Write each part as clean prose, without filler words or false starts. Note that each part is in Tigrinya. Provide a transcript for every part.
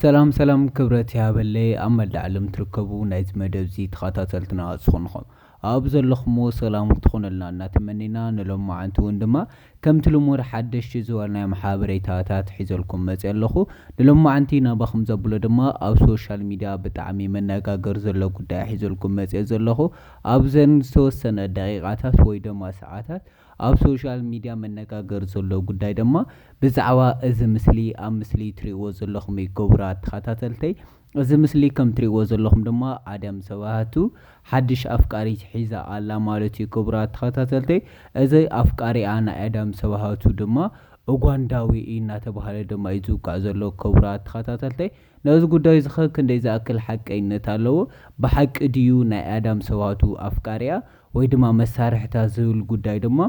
ሰላም ክብረት ያበለይ ኣብ መላእ ዓለም ትርከቡ ናይዚ መደብ እዚ ተኸታተልትና ዝኾንኹም ኣብ ዘለኹሞ ሰላም ክትኾነልና እናተመኒና ንሎማዓንቲ እውን ድማ ከምቲ ልሙድ ሓደሽቲ ዝበልናዮ ሓበሬታታት ሒዘልኩም መፅእ ኣለኹ ንሎማዓንቲ ናባኹም ዘብሎ ድማ ኣብ ሶሻል ሚድያ ብጣዕሚ መነጋገሪ ዘሎ ጉዳይ ሒዘልኩም መፅእ ዘለኹ ኣብዘን ዝተወሰነ ደቂቃታት ወይ ድማ ሰዓታት ኣብ ሶሻል ሚድያ መነጋገሪ ዘሎ ጉዳይ ድማ ብዛዕባ እዚ ምስሊ ኣብ ምስሊ ትሪእዎ ዘለኹም ክቡራት ተኸታተልተይ እዚ ምስሊ ከም ትሪእዎ ዘለኹም ድማ ኣዳም ሰባቱ ሓድሽ ኣፍቃሪት ሒዛ ኣላ ማለት እዩ። ክቡራት ተኸታተልተይ እዚ ኣፍቃሪኣ ናይ ኣዳም ሰባቱ ድማ ኡጋንዳዊ እናተባህለ ድማ እዩ ዝውቃዕ ዘሎ። ክቡራት ተኸታተልተይ ነዚ ጉዳይ እዚ ክንደይ ዝኣክል ሓቀኝነት ኣለዎ? ብሓቂ ድዩ ናይ ኣዳም ሰባቱ ኣፍቃሪያ ወይ ድማ መሳርሕታት ዝብል ጉዳይ ድማ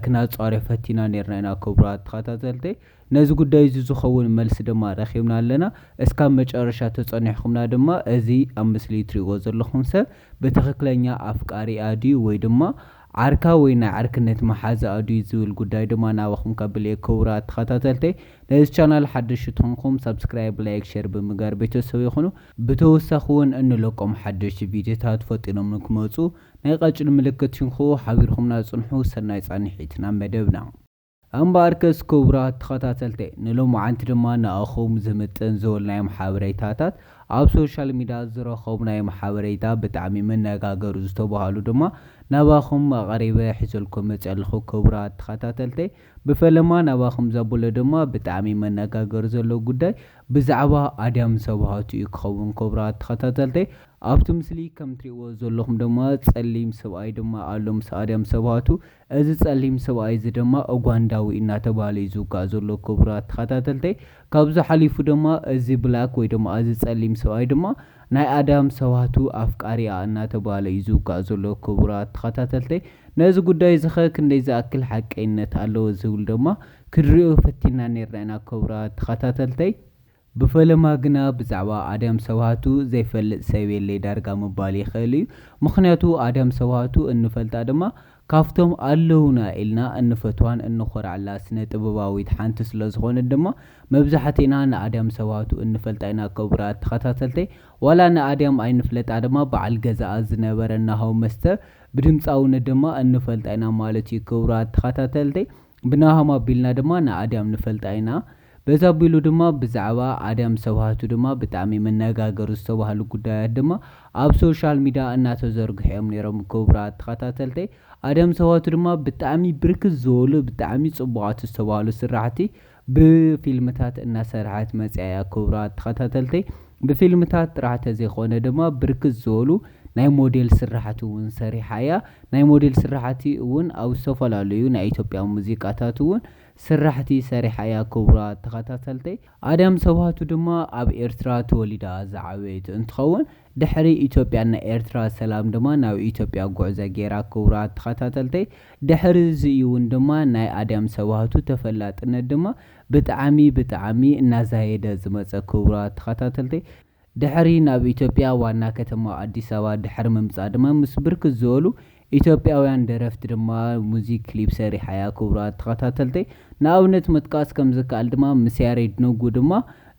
ክናፃወር ፈቲና ነርና ኢና። ክቡራት ተኸታተልተይ ነዚ ጉዳይ እዚ ዝኸውን መልሲ ድማ ረኺብና ኣለና። እስካብ መጨረሻ ተፀኒሕኩምና ድማ እዚ ኣብ ምስሊ ትሪእዎ ዘለኹም ሰብ ብትክክለኛ ኣፍቃሪኣ ድዩ ወይ ድማ ዓርካ ወይ ናይ ዓርክነት መሓዛ ድዩ ዝብል ጉዳይ ድማ ናባኹም ከብል ክቡራት ተኸታተልተይ ነዚ ቻናል ሓድሽ ትኾንኩም ሰብስክራይብ ላይክ ሼር ብምግባር ቤተሰብ ይኹኑ። ብተወሳኺ እውን እንለቆም ሓደሽቲ ቪድዮታት ፈጢኖም ንክመፁ ናይ ቀጭን ምልክት ሽንኹ ሓቢርኩምና ፅንሑ። ሰናይ ፃኒሒት ናብ መደብና እምበኣርከስ ክቡራት ተኸታተልተይ ንሎማዓንቲ ድማ ንኣኹም ዝምጥን ዝበልናዮም ሓበሬታታት ኣብ ሶሻል ሚድያ ዝረኸብናዮም ሓበሬታ ብጣዕሚ መነጋገሪ ዝተባሃሉ ድማ ናባኹም ኣቐሪበ ሒዘልኩም መፅእ ኣለኹ። ክቡራት ተኸታተልተይ ብፈለማ ናባኹም ዘብሎ ድማ ብጣዕሚ መነጋገሪ ዘሎ ጉዳይ ብዛዕባ ኣዳም ሰባቱ እዩ ክኸውን። ክቡራት ተኸታተልተይ ኣብቲ ምስሊ ከም ትሪእዎ ዘለኹም ድማ ፀሊም ሰብኣይ ድማ ኣሎ ምስ ኣዳም ሰባቱ። እዚ ፀሊም ሰብኣይ እዚ ድማ ኡጋንዳዊ እናተባህለ እዩ ዝውቃዕ ዘሎ። ክቡራት ተኸታተልተይ ካብዚ ሓሊፉ ድማ እዚ ብላክ ወይ ድማ እዚ ፀሊም ሰብኣይ ድማ ናይ ኣዳም ሰባቱ ኣፍቃሪኣ እናተባህለ እዩ ዝውቃዕ ዘሎ። ክቡራት ተኸታተልተይ ነዚ ጉዳይ እዚ ክንደይ ዝኣክል ሓቀኝነት ኣለዎ ዝብል ድማ ክንሪኦ ፈቲና ነርና ኢና። ክቡራት ተኸታተልተይ ብፈለማ ግና ብዛዕባ ኣዳም ሰባቱ ዘይፈልጥ ሰብ የለይ ዳርጋ ምባል ይኽእል እዩ። ምክንያቱ ኣዳም ሰባቱ እንፈልጣ ድማ ካብቶም ኣለውና ኢልና እንፈትዋን እንኮርዓላ ስነ ጥበባዊት ሓንቲ ስለ ዝኾነ ድማ መብዛሕቲና ንኣዳም ሰባቱ እንፈልጣ ኢና። ክቡራት ተኸታተልተይ ዋላ ንኣዳም ኣይንፍለጣ ድማ በዓል ገዛኣ ዝነበረ ናሆም መስተ ብድምፃውነት ድማ እንፈልጣ ኢና ማለት እዩ። ክቡራት ተኸታተልተይ ብናሆም ኣቢልና ድማ ንኣዳም ንፈልጣ ኢና። በዛ ኣቢሉ ድማ ብዛዕባ ኣዳም ሰባቱ ድማ ብጣዕሚ መነጋገሪ ዝተባሃሉ ጉዳያት ድማ ኣብ ሶሻል ሚድያ እናተዘርግሖም ነይሮም። ክቡራት ተኸታተልተይ ኣዳም ሰባቱ ድማ ብጣዕሚ ብርክት ዝበሉ ብጣዕሚ ፅቡቃት ዝተባሃሉ ስራሕቲ ብፊልምታት እናሰርሐት መፅኣ እያ። ክቡራት ተኸታተልተይ ብፊልምታት ጥራሕ ተዘይኮነ ድማ ብርክት ዝበሉ ናይ ሞዴል ስራሕቲ እውን ሰሪሓ እያ። ናይ ሞዴል ስራሕቲ እውን ኣብ ዝተፈላለዩ ናይ ኢትዮጵያ ሙዚቃታት እውን ስራሕቲ ሰሪሓ እያ። ክቡራት ተኸታተልተይ ኣዳም ሰባቱ ድማ ኣብ ኤርትራ ተወሊዳ ዝዓበየት እንትኸውን ድሕሪ ኢትዮጵያና ኤርትራ ሰላም ድማ ናብ ኢትዮጵያ ጉዕዞ ገይራ። ክቡራት ተኸታተልተይ ድሕሪ እዚ እውን ድማ ናይ ኣዳም ሰባቱ ተፈላጥነት ድማ ብጣዕሚ እናዛየደ ዝመፀ። ክቡራት ተኸታተልተይ ድሕሪ ናብ ኢትዮጵያ ዋና ከተማ ኣዲስ ኣበባ ድሕሪ ምምፃእ ድማ ምስ ብርክት ዝበሉ ኢትዮጵያውያን ደረፍቲ ድማ ሙዚክ ክሊፕ ሰሪሓ እያ። ክቡራት ተኸታተልተይ ንኣብነት ምጥቃስ ከም ዝከኣል ድማ ምስ ያሬድ ነጉ ድማ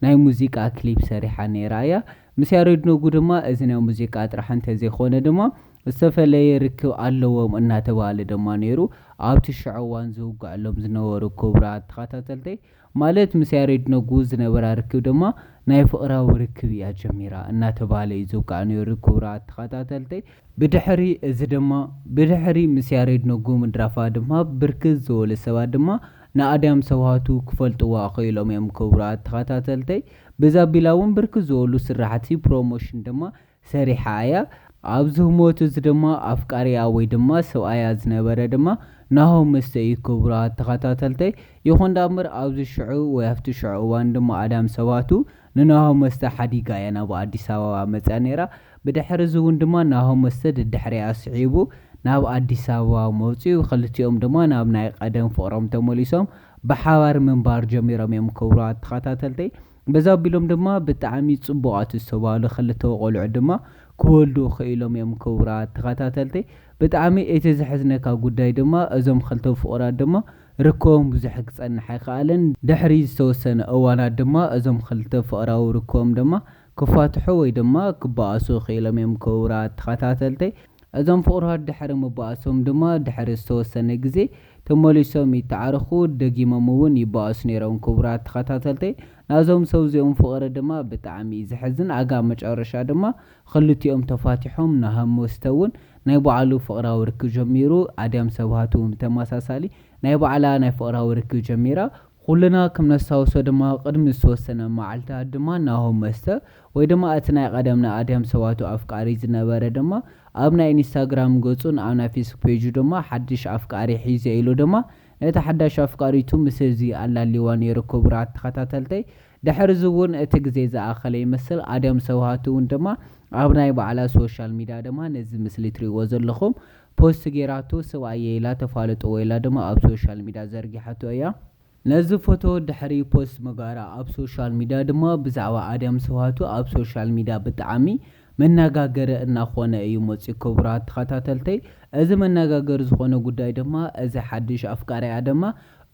ናይ ሙዚቃ ክሊፕ ሰሪሓ ነይራ እያ። ምስ ያሬድ ነጉ ድማ እዚ ናይ ሙዚቃ ጥራሕ እንተዘይኮነ ድማ ዝተፈለየ ርክብ ኣለዎም እናተባህለ ድማ ነይሩ ኣብቲ ሽዑ እዋን ዝውግዐሎም ዝነበሩ። ክቡራት ተኸታተልተይ ማለት ምስ ያሬድ ነጉ ዝነበራ ርክብ ድማ ናይ ፍቅራዊ ርክብ እያ ጀሚራ እናተባህለ እዩ ዝውቃዕ ነይሩ። ክቡራት ተኸታተልተይ ብድሕሪ እዚ ድማ ብድሕሪ ምስ ያሬድ ነጉ ምድራፋ ድማ ብርክት ዝበሉ ሰባት ድማ ንኣዳም ሰባቱ ክፈልጥዋ ክኢሎም እዮም። ክቡራት ተኸታተልተይ በዛ ኣቢላ እውን ብርክት ዝበሉ ስራሕቲ ፕሮሞሽን ድማ ሰሪሓ እያ። ኣብዚ ህሞት እዚ ድማ ኣፍቃሪያ ወይ ድማ ሰብኣያ ዝነበረ ድማ ናሆም መስተ እዩ። ክቡራት ተኸታተልተይ ይኹን ዳእምበር ኣብዚ ሽዑ ወይ ኣብቲ ሽዑ እዋን ድማ ኣዳም ሰባቱ ንናሆም መስተ ሓዲጋ እያ ናብ ኣዲስ ኣበባ መፅኣ ነይራ። ብድሕሪ እዚ እውን ድማ ናሆም መስተ ድሕሪኣ ስዒቡ ናብ ኣዲስ ኣበባ መፅኡ ክልቲኦም ድማ ናብ ናይ ቀደም ፍቅሮም ተመሊሶም ብሓባር ምንባር ጀሚሮም እዮም። ክቡራት ተኸታተልተይ በዛ ኣቢሎም ድማ ብጣዕሚ ፅቡቃት ዝተባሃሉ ክልተ ቆልዑ ድማ ክወልዱ ክኢሎም እዮም። ክቡራት ተኸታተልተይ ብጣዕሚ እቲ ዘሕዝነካ ጉዳይ ድማ እዞም ክልተ ፍቁራት ድማ ርክቦም ብዙሕ ክጸንሕ ኣይከኣለን ድሕሪ ዝተወሰነ እዋናት ድማ እዞም ክልተ ፍቕራዊ ርክቦም ድማ ክፋትሑ ወይ ድማ ክበኣሱ ክኢሎም እዮም ክቡራት ተኸታተልተይ እዞም ፍቕራት ድሕሪ ምበኣሶም ድማ ድሕሪ ዝተወሰነ ግዜ ተመሊሶም ይተዓርኹ ደጊሞም እውን ይበኣሱ ነይሮም ክቡራት ተኸታተልተይ ናዞም ሰብ እዚኦም ፍቕሪ ድማ ብጣዕሚ ዝሕዝን ኣጋብ መጨረሻ ድማ ክልቲኦም ተፋቲሖም ንሃመስተ እውን ናይ ባዕሉ ፍቕራዊ ርክብ ጀሚሩ ኣድያም ሰብሃቱ ተመሳሳሊ ናይ ባዕላ ናይ ፍቕራዊ ርክብ ጀሚራ ኩልና ከም ነስታውሶ ድማ ቅድሚ ዝተወሰነ መዓልታት ድማ ናሆም መስተ ወይ ድማ እቲ ናይ ቀደምና ኣድያም ሰባቱ ኣፍቃሪ ዝነበረ ድማ ኣብ ናይ ኢንስታግራም ገጹን ኣብ ናይ ፌስቡክ ፔጁ ድማ ሓድሽ ኣፍቃሪ ሒዘ ኢሉ ድማ ነቲ ሓዳሽ ኣፍቃሪቱ ምስ እዚ ኣላሊዋ ነይሩ ክቡራት ተኸታተልተይ ድሕሪ እውን እቲ ግዜ ዝኣኸለ ይመስል ኣድያም ሰብሃቱ እውን ድማ ኣብ ናይ ባዕላ ሶሻል ሚድያ ድማ ነዚ ምስሊ ትሪእዎ ዘለኹም ፖስት ጌራቶ ሰብኣየ ኢላ ተፋልጦ ኢላ ድማ ኣብ ሶሻል ሚድያ ዘርጊሓቶ እያ ነዚ ፎቶ ድሕሪ ፖስት መጋራ ኣብ ሶሻል ሚድያ ድማ ብዛዕባ ኣድያም ሰብሃቱ ኣብ ሶሻል ሚድያ ብጣዕሚ መነጋገሪ እናኾነ እዩ መፂ ክቡራት ተኸታተልተይ እዚ መነጋገሪ ዝኾነ ጉዳይ ድማ እዚ ሓድሽ ኣፍቃሪያ ድማ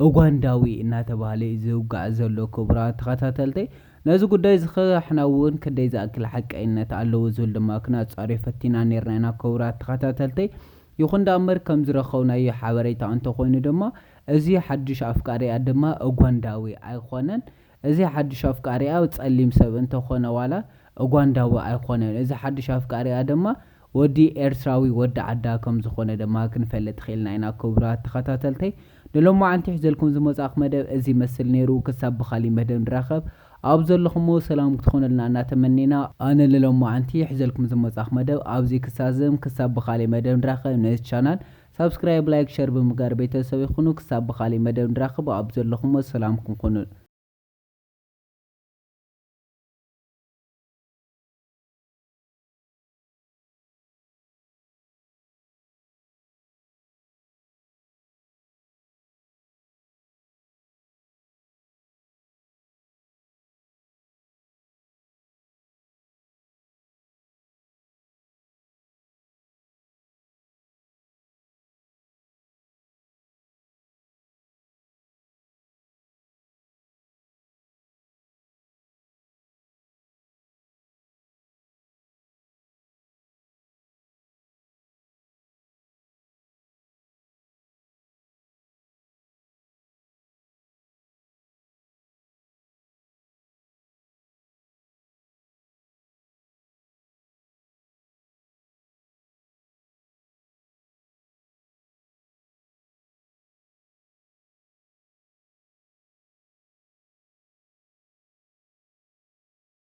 ኡጋንዳዊ እናተባህለ ዝውጋዕ ዘሎ ክቡራት ተኸታተልተይ ነዚ ጉዳይ ዝኸሕና እውን ክንደይ ዝኣክል ሓቀኝነት ኣለዎ ዝብል ድማ ክናፃርዮ ፈቲና ነርና ኢና ክቡራት ተኸታተልተይ ይኹን ዳእምበር ከም ዝረኸብናዮ ሓበሬታ እንተኾይኑ ድማ እዚ ሓድሽ ኣፍቃሪያ ድማ ኡጋንዳዊ ኣይኮነን እዚ ሓድሽ ኣፍቃሪያ ጸሊም ሰብ እንተኾነ ዋላ ኡጋንዳዊ ኣይኮነን እዚ ሓድሽ ኣፍቃሪያ ድማ ወዲ ኤርትራዊ ወዲ ዓዳ ከም ዝኾነ ድማ ክንፈልጥ ኽኢልና ኢና ክቡራት ተኸታተልተይ ንሎማዓንቲ ሒዘልኩም ዝመጻእኹ መደብ እዚ መስል ነይሩ ክሳብ ብኻሊእ መደብ ንራኸብ ኣብ ዘለኹሞ ሰላም ክትኾኑልና እናተመኒና ኣነ ንሎማዓንቲ ሒዘልኩም ዝመጻእኹ መደብ ኣብዚ ክሳዘም ክሳብ ብኻሊእ መደብ ንራኸብ ነዚ ቻናል ሰብስክራይብ ላይክ ሸር ብምግባር ቤተሰብ ይኹኑ ክሳብ ብኻሊእ መደብ ንራኸብ ኣብ ዘለኹሞ ሰላም ክትኾኑ